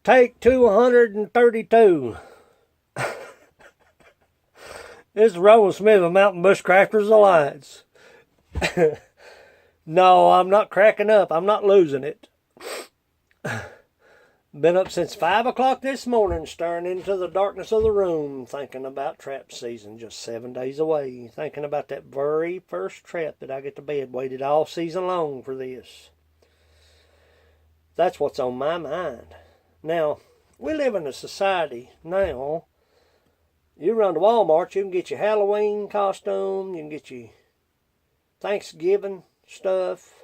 Take 232. This is Roland Smith of Mountain Bushcrafters Alliance. No, I'm not cracking up. I'm not losing it. Been up since 5 o'clock this morning, staring into the darkness of the room, thinking about trap season, just 7 days away. Thinking about that very first trap that I get to bed. Waited all season long for this. That's what's on my mind. Now, we live in a society now. You run to Walmart, you can get your Halloween costume, you can get your Thanksgiving stuff,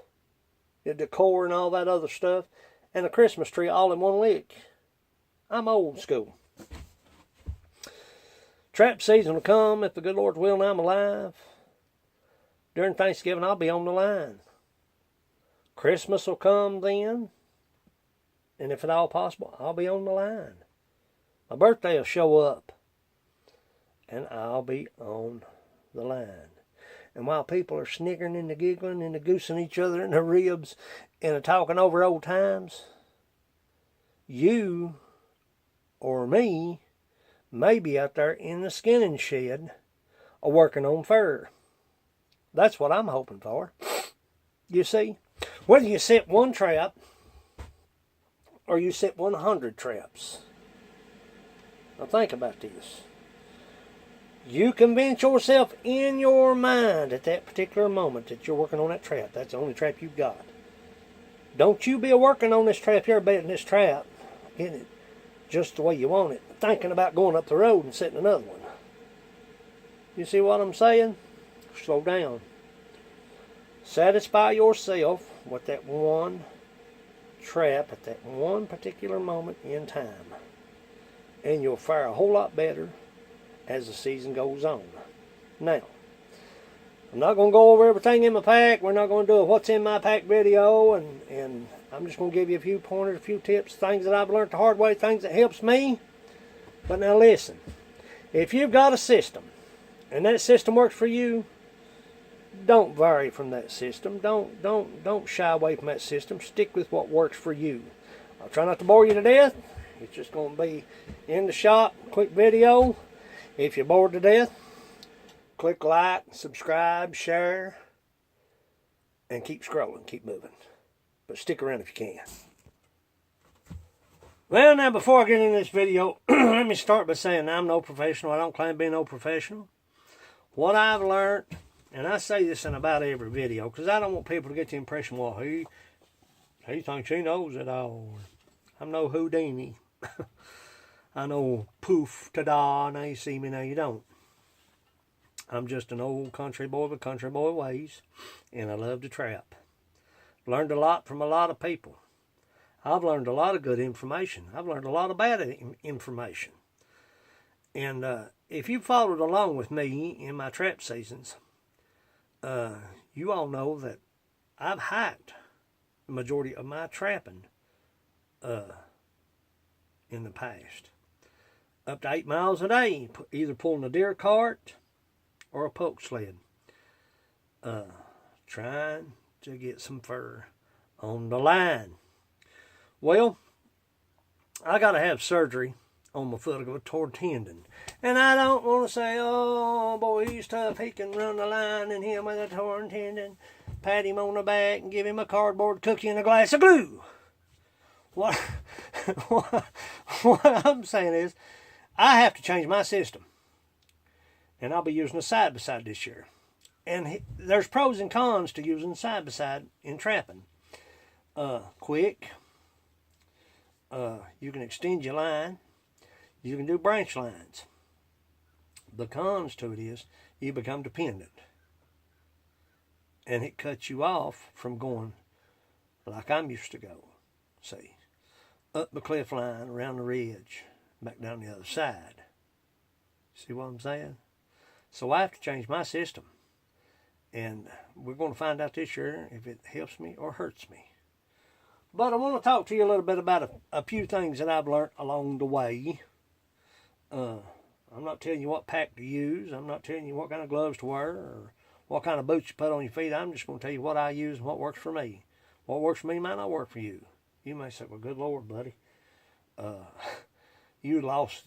your decor and all that other stuff, and a Christmas tree all in one lick. I'm old school. Trap season will come if the good Lord's will and I'm alive. During Thanksgiving, I'll be on the line. Christmas will come then, and if at all possible, I'll be on the line. My birthday will show up, and I'll be on the line. And while people are sniggering and giggling and goosing each other in the ribs and talking over old times, you or me may be out there in the skinning shed working on fur. That's what I'm hoping for. You see, whether you set one trap or you set 100 traps. Now think about this. You convince yourself in your mind at that particular moment that you're working on that trap. That's the only trap you've got. Don't you be working on this trap, you're betting this trap, getting it just the way you want it, thinking about going up the road and setting another one. You see what I'm saying? Slow down. Satisfy yourself with that one trap at that one particular moment in time. And you'll fare a whole lot better as the season goes on. Now, I'm not going to go over everything in my pack. We're not going to do a what's in my pack video, and I'm just going to give you a few pointers, a few tips, things that I've learned the hard way, things that helps me. But now listen, if you've got a system and that system works for you, don't vary from that system. Don't shy away from that system. Stick with what works for you. I'll try not to bore you to death. It's just going to be in the shop, quick video. If you're bored to death, click like, subscribe, share, and keep scrolling, keep moving. But stick around if you can. Well, now before I get into this video, let me start by saying I'm no professional. I don't claim to be no professional. What I've learned, and I say this in about every video, because I don't want people to get the impression, well, he thinks he knows it all. I'm no Houdini. I know poof, ta-da, now you see me, now you don't. I'm just an old country boy with country boy ways, and I love to trap. Learned a lot from a lot of people. I've learned a lot of good information. I've learned a lot of bad information. And if you followed along with me in my trap seasons, you all know that I've hiked the majority of my trapping in the past. Up to 8 miles a day, either pulling a deer cart or a poke sled. Trying to get some fur on the line. Well, I got to have surgery on my foot. I got a torn tendon. And I don't want to say, oh boy, he's tough. He can run the line, and him with a torn tendon. Pat him on the back and give him a cardboard cookie and a glass of glue. What I'm saying is, I have to change my system. And I'll be using a side-by-side this year. And there's pros and cons to using side-by-side in trapping. Quick. You can extend your line. You can do branch lines. The cons to it is you become dependent. And it cuts you off from going like I'm used to go. See, up the cliff line, around the ridge, back down the other side. See what I'm saying? So I have to change my system. And we're going to find out this year if it helps me or hurts me. But I want to talk to you a little bit about a few things that I've learned along the way. I'm not telling you what pack to use. I'm not telling you what kind of gloves to wear or what kind of boots you put on your feet. I'm just going to tell you what I use and what works for me. What works for me might not work for you. You may say, well, good Lord, buddy. You lost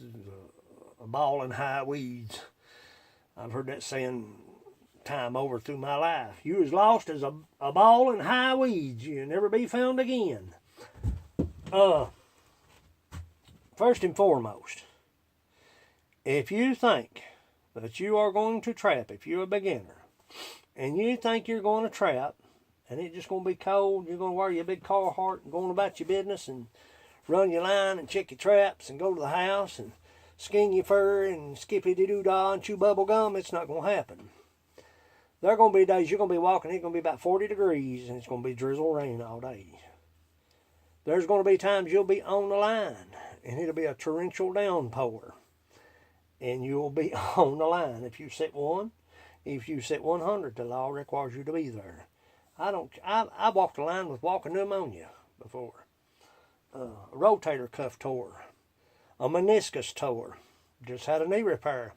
a ball in high weeds. I've heard that saying time over through my life. You was lost as a ball in high weeds. You'll never be found again. First and foremost, if you think that you are going to trap, if you're a beginner, and you think you're going to trap, and it's just going to be cold, you're going to wear your big Carhartt and going about your business and run your line and check your traps and go to the house and skin your fur and skippy-dee-doo-dah and chew bubble gum, it's not going to happen. There are going to be days you're going to be walking, it's going to be about 40 degrees, and it's going to be drizzle rain all day. There's going to be times you'll be on the line, and it'll be a torrential downpour, and you'll be on the line. If you set 1, if you set 100, the law requires you to be there. I walked the line with walking pneumonia before. A rotator cuff tore, a meniscus tore. Just had a knee repair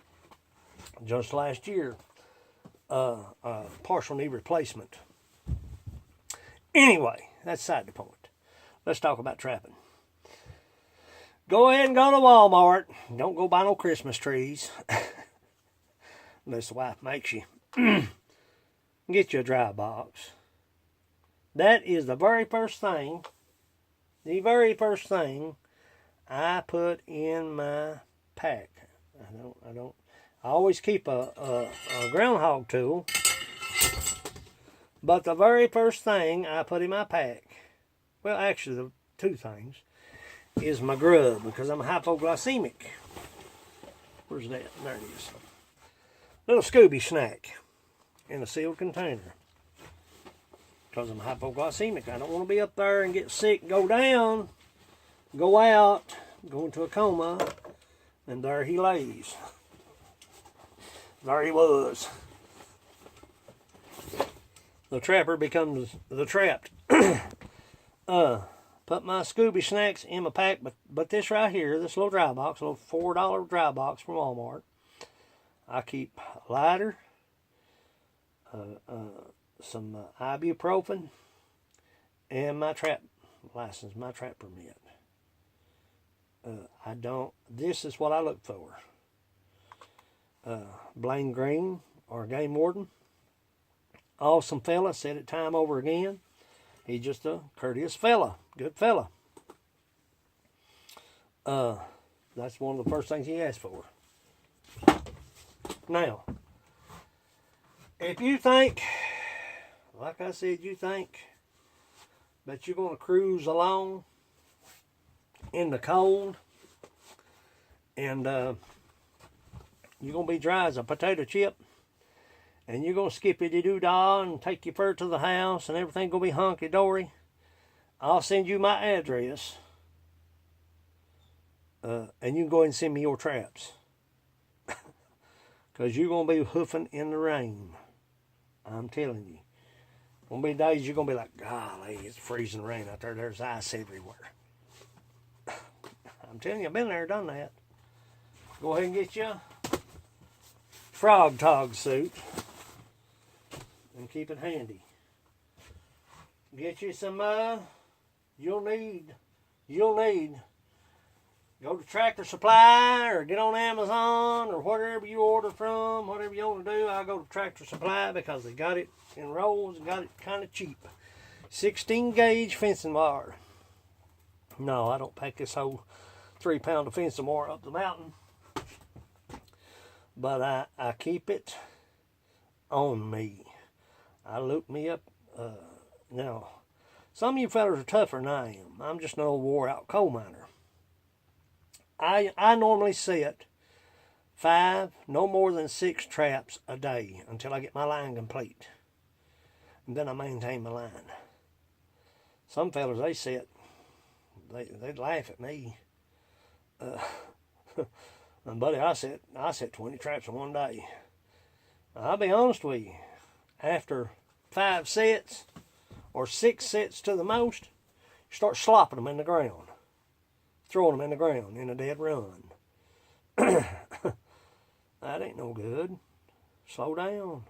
just last year. Partial knee replacement. Anyway, that's side the point. Let's talk about trapping. Go ahead and go to Walmart. Don't go buy no Christmas trees. Unless the wife makes you. Get you a dry box. That is the very first thing I put in my pack. I always keep a groundhog tool. But the very first thing I put in my pack, well, actually the 2 things, is my grub, because I'm hypoglycemic. Where's that? There it is. Little Scooby snack in a sealed container. Because I'm hypoglycemic. I don't want to be up there and get sick, go down, go out, go into a coma, and there he lays. There he was. The trapper becomes the trapped. Put my Scooby snacks in my pack, but this right here, this little dry box, a little $4 dry box from Walmart, I keep a lighter, some ibuprofen, and my trap license, my trap permit. This is what I look for. Blaine Green, our game warden, awesome fella, said it time over again. He's just a courteous fella, good fella. That's one of the first things he asked for. Now, if you think, like I said, you think that you're going to cruise along in the cold and you're going to be dry as a potato chip, and you're going to skippy-dee-doo-dah and take your fur to the house and everything going to be hunky-dory, I'll send you my address, and you can go ahead and send me your traps. Because you're going to be hoofing in the rain. I'm telling you. Going to be days you're going to be like, golly, it's freezing rain out there. There's ice everywhere. I'm telling you, I've been there, done that. Go ahead and get you a frog tog suit. And keep it handy. Get you some, you'll need, go to Tractor Supply or get on Amazon or whatever you order from, whatever you want to do. I go to Tractor Supply because they got it in rolls and got it kind of cheap. 16 gauge fencing wire. No, I don't pack this whole 3-pound of fencing wire up the mountain. But I keep it on me. I loop me up. Now, some of you fellas are tougher than I am. I'm just an old wore-out coal miner. I normally set 5, no more than 6 traps a day until I get my line complete. And then I maintain my line. Some fellas, they set, they'd laugh at me. And buddy, I set 20 traps in one day. I'll be honest with you. After 5 sets, or 6 sets to the most, you start slopping them in the ground. Throwing them in the ground in a dead run. That ain't no good. Slow down.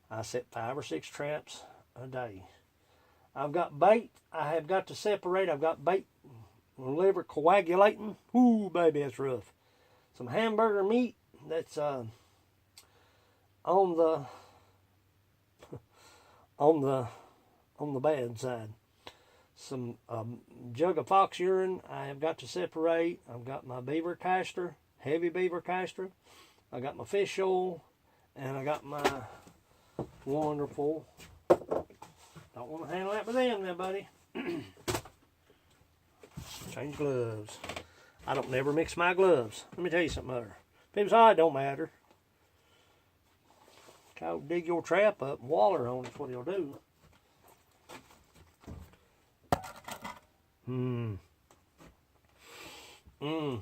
I set 5 or 6 traps a day. I've got bait. I have got to separate. I've got bait, liver coagulating. Ooh, baby, that's rough. Some hamburger meat that's on the on the bad side. Some jug of fox urine I have got to separate. I've got my beaver castor, heavy beaver castor. I got my fish oil, and I got my wonderful. Don't want to handle that with them now, buddy. Change gloves. I don't never mix my gloves. Let me tell you something other. People say, it don't matter. Cow dig your trap up and waller on it's what he'll do. Mmm. Mmm.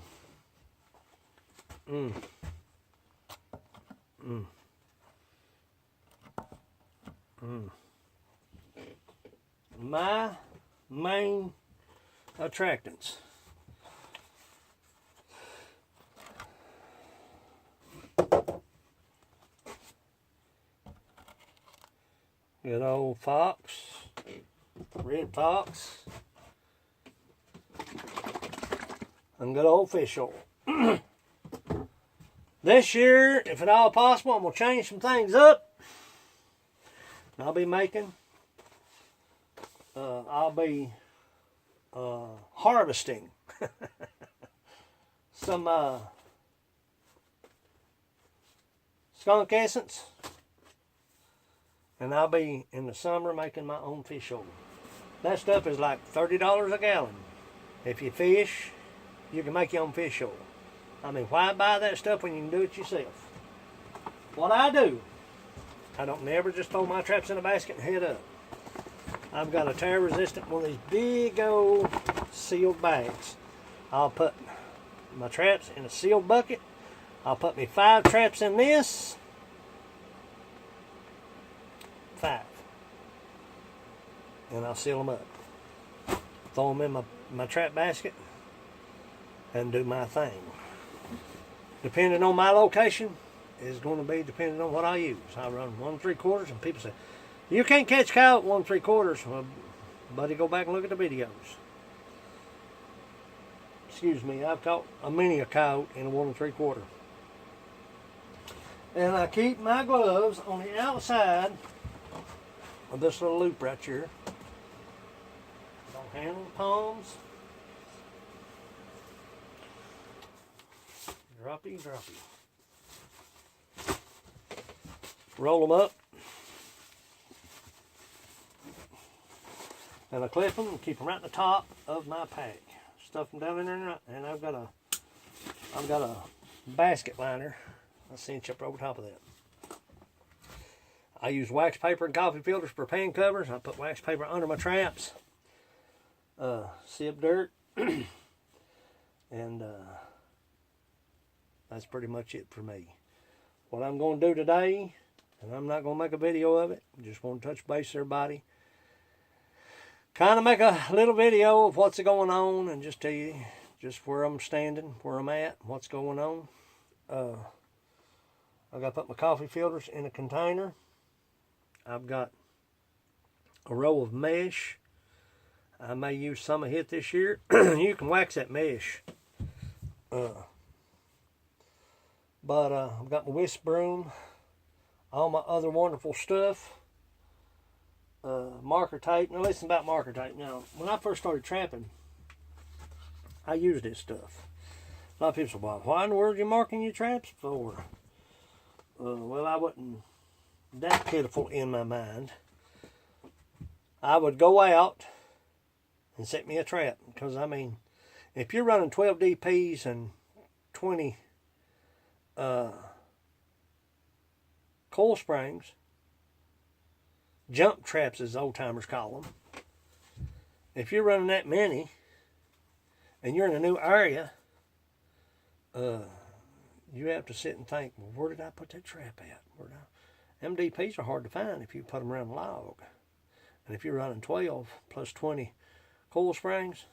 Mmm. Mmm. Mmm. My main attractants. Good old fox, red fox, and good old fish oil. This year, if at all possible, I'm going to change some things up. And I'll be making, harvesting some skunk essence. And I'll be, in the summer, making my own fish oil. That stuff is like $30 a gallon. If you fish, you can make your own fish oil. I mean, why buy that stuff when you can do it yourself? What I do, I don't never just throw my traps in a basket and head up. I've got a tear resistant one of these big old sealed bags. I'll put my traps in a sealed bucket. I'll put me 5 traps in this. 5. And I'll seal them up. Throw them in my trap basket and do my thing. Depending on my location, is going to be depending on what I use. I run 1 3/4, and people say, you can't catch cow at 1 3/4. Well, buddy, go back and look at the videos. Excuse me, I've caught a many a cow in a 1 3/4. And I keep my gloves on the outside of this little loop right here. Don't handle the palms. Droppy, droppy. Roll them up. And I clip them and keep them right in the top of my pack. Stuff them down in there, and I've got a basket liner. I'll cinch up over top of that. I use wax paper and coffee filters for pan covers. I put wax paper under my traps. Sieve dirt. And that's pretty much it for me. What I'm going to do today, and I'm not going to make a video of it, just want to touch base with everybody. Kind of make a little video of what's going on and just tell you just where I'm standing, where I'm at, what's going on. I've got to put my coffee filters in a container. I've got a row of mesh. I may use some of it this year. You can wax that mesh. But I've got my whisk broom, all my other wonderful stuff. Marker tape. Now listen about marker tape. Now, when I first started trapping, I used this stuff. A lot of people say, well, why in the world are you marking your traps for? Well, I wasn't that pitiful in my mind. I would go out and set me a trap. Because, I mean, if you're running 12 DPs and 20 coil springs, jump traps as old timers call them. If you're running that many and you're in a new area, you have to sit and think, well, where did I put that trap at? Them DPs are hard to find if you put them around a log. And if you're running 12 plus 20 coil springs.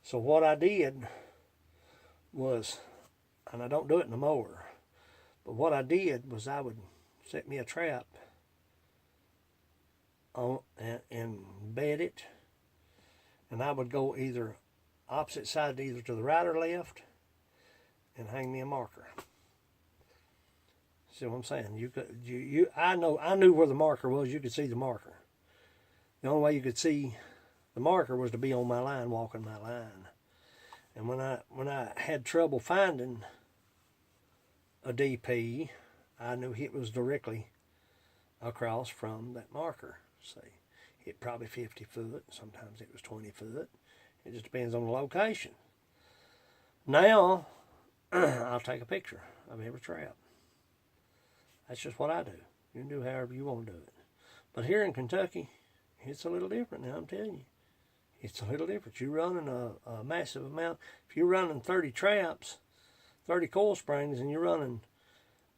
So what I did was, and I don't do it no more, but what I did was I would set me a trap on and bed it, and I would go either opposite side, either to the right or left, and hang me a marker. See what I'm saying? I knew where the marker was. You could see the marker. The only way you could see the marker was to be on my line, walking my line. And when I had trouble finding a DP, I knew it was directly across from that marker. See, it probably 50 foot. Sometimes it was 20 foot. It just depends on the location. Now, I'll take a picture of every trap. That's just what I do. You can do however you want to do it. But here in Kentucky, it's a little different now, I'm telling you. It's a little different. You're running a massive amount. If you're running 30 traps, 30 coil springs, and you're running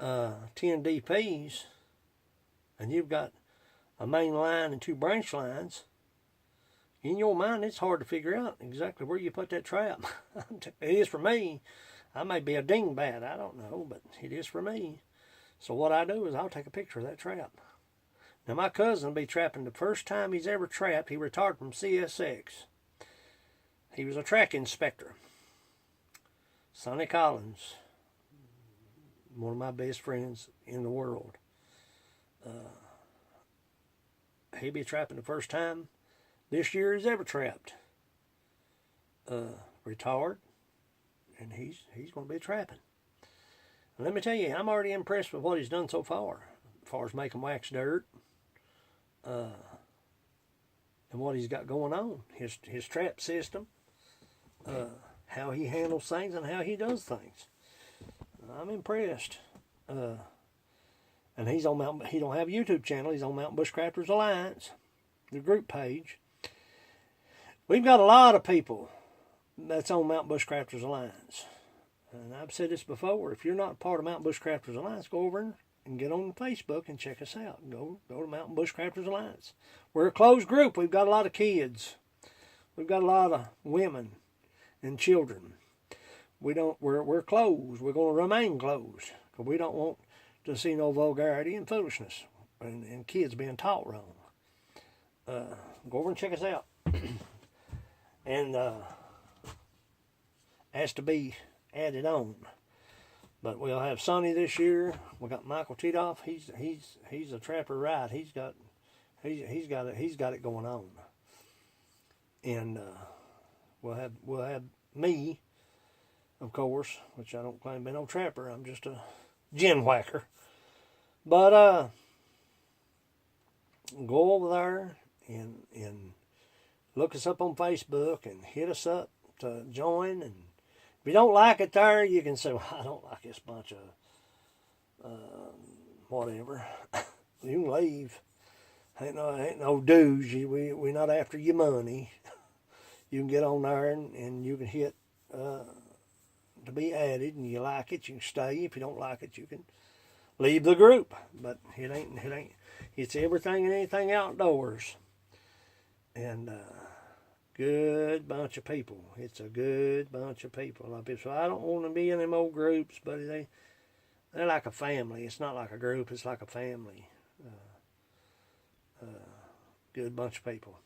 10 DPs, and you've got a main line and 2 branch lines, in your mind, it's hard to figure out exactly where you put that trap. It is for me. I may be a dingbat, I don't know, but it is for me. So what I do is I'll take a picture of that trap. Now my cousin will be trapping the first time he's ever trapped. He retired from CSX. He was a track inspector. Sonny Collins, one of my best friends in the world. He'll be trapping the first time this year he's ever trapped. Retired, and he's going to be trapping. And let me tell you, I'm already impressed with what he's done so far as making wax dirt, and what he's got going on. His trap system, how he handles things and how he does things. I'm impressed. And he's on he don't have a YouTube channel. He's on Mountain Bushcrafters Alliance, the group page. We've got a lot of people that's on Mountain Bushcrafters Alliance. And I've said this before, if you're not part of Mountain Bushcrafters Alliance, go over and get on Facebook and check us out. Go to Mountain Bushcrafters Alliance. We're a closed group. We've got a lot of kids. We've got a lot of women and children. We're closed. We're going to remain closed because we don't want to see no vulgarity and foolishness and kids being taught wrong. Go over and check us out. And has to be added on. But we'll have Sonny this year. We got Michael Titoff. He's a trapper, right? He's got it going on. And we'll have me, of course, which I don't claim to be no trapper. I'm just a gin whacker. But go over there and look us up on Facebook and hit us up to join. And if you don't like it there, you can say, well, I don't like this bunch of whatever. You can leave. Ain't no dues. We're not after your money. You can get on there and you can hit to be added, and you like it, you can stay. If you don't like it, you can leave the group. But it's everything and anything outdoors. And good bunch of people. It's a good bunch of people. So I don't want to be in them old groups, but they're like a family. It's not like a group, it's like a family. Good bunch of people.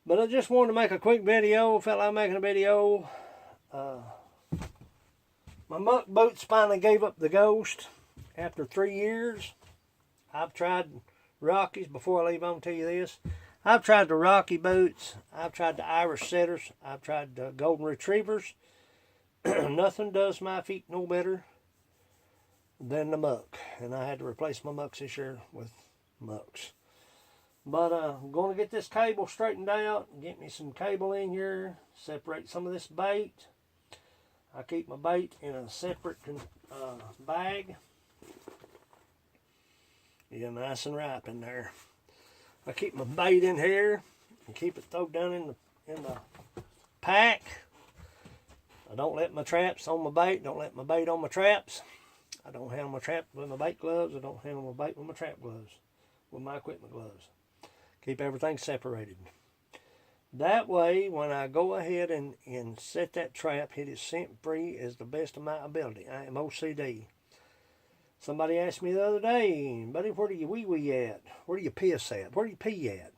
But I just wanted to make a quick video. Felt like making a video. My muck boots finally gave up the ghost after 3 years. I've tried Rockies. Before I leave, I'm going to tell you this. I've tried the Rocky boots. I've tried the Irish setters. I've tried the golden retrievers. Nothing does my feet no better than the muck. And I had to replace my mucks this year with mucks. But I'm going to get this cable straightened out. Get me some cable in here. Separate some of this bait. I keep my bait in a separate bag. Yeah, nice and ripe in there. I keep my bait in here and keep it thrown down in the pack. I don't let my traps on my bait. Don't let my bait on my traps. I don't handle my trap with my bait gloves. I don't handle my bait with my trap gloves, with my equipment gloves. Keep everything separated. That way, when I go ahead and set that trap, hit it scent free as the best of my ability. I am OCD. Somebody asked me the other day, buddy, where do you wee-wee at? Where do you piss at? Where do you pee at?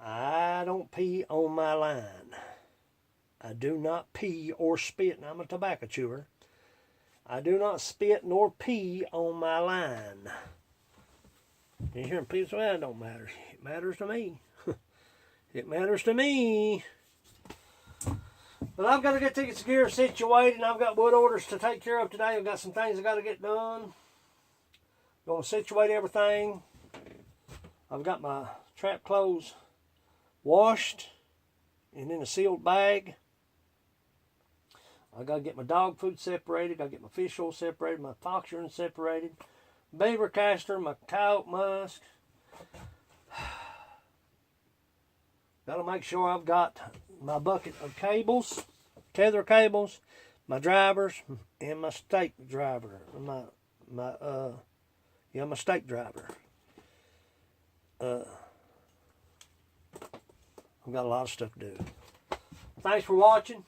I don't pee on my line. I do not pee or spit, and I'm a tobacco chewer. I do not spit nor pee on my line. You hear people say, well, it don't matter. It matters to me. It matters to me. But I've got to get tickets gear situated, and I've got wood orders to take care of today. I've got some things I've got to get done. Going to situate everything. I've got my trap clothes washed and in a sealed bag. I got to get my dog food separated. Got to get my fish oil separated, my fox urine separated, beaver castor, my coyote musk. Got to make sure I've got my bucket of cables, tether cables, my drivers, and my stake driver. My stake driver. I've got a lot of stuff to do. Thanks for watching.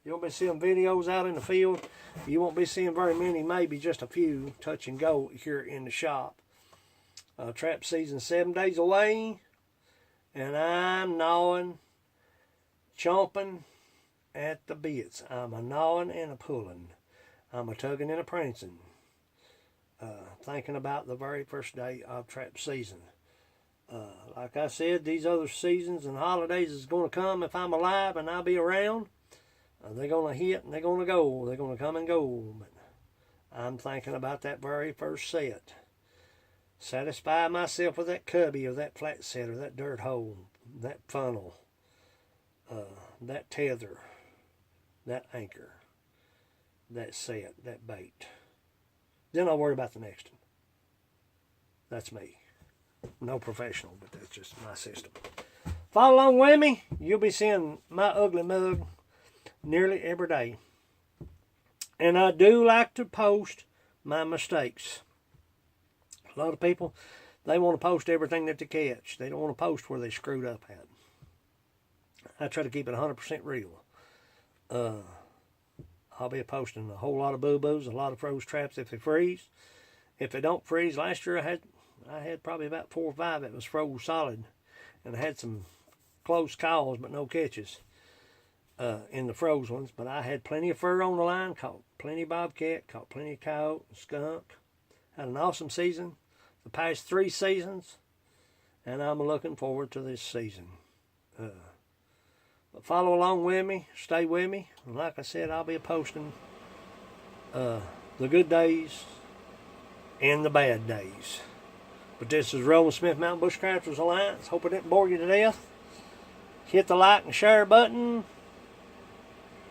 You'll be seeing videos out in the field. You won't be seeing very many, maybe just a few touch and go here in the shop. Trap season 7 days away, and I'm gnawing, chomping at the bits. I'm a gnawing and a pulling. I'm a tugging and a prancing. Thinking about the very first day of trap season. Like I said, these other seasons and holidays is going to come if I'm alive and I'll be around. They're going to hit and they're going to go. They're going to come and go. But I'm thinking about that very first set. Satisfy myself with that cubby or that flat set or that dirt hole, that funnel, that tether, that anchor, that set, that bait. Then I'll worry about the next one. That's me. No professional, but that's just my system. Follow along with me. You'll be seeing my ugly mug nearly every day. And I do like to post my mistakes. A lot of people, they want to post everything that they catch. They don't want to post where they screwed up at. I try to keep it 100% real. I'll be posting a whole lot of boo-boos, a lot of froze traps if they freeze. If they don't freeze, last year I had probably about 4 or 5 that was froze solid. And I had some close calls, but no catches in the froze ones. But I had plenty of fur on the line, caught plenty of bobcat, caught plenty of coyote, skunk. Had an awesome season the past 3 seasons. And I'm looking forward to this season. But follow along with me, stay with me. And like I said, I'll be posting the good days and the bad days. But this is Roland Smith Mountain Bushcrafters Alliance. Hope I didn't bore you to death. Hit the like and share button.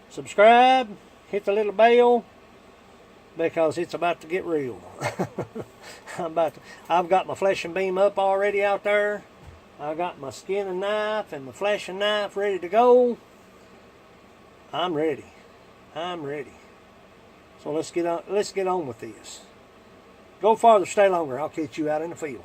Subscribe. Hit the little bell. Because it's about to get real. I've got my fleshing beam up already out there. I got my skinning knife and my fleshing knife ready to go. I'm ready. I'm ready. So let's get on with this. Go farther, stay longer. I'll catch you out in the field.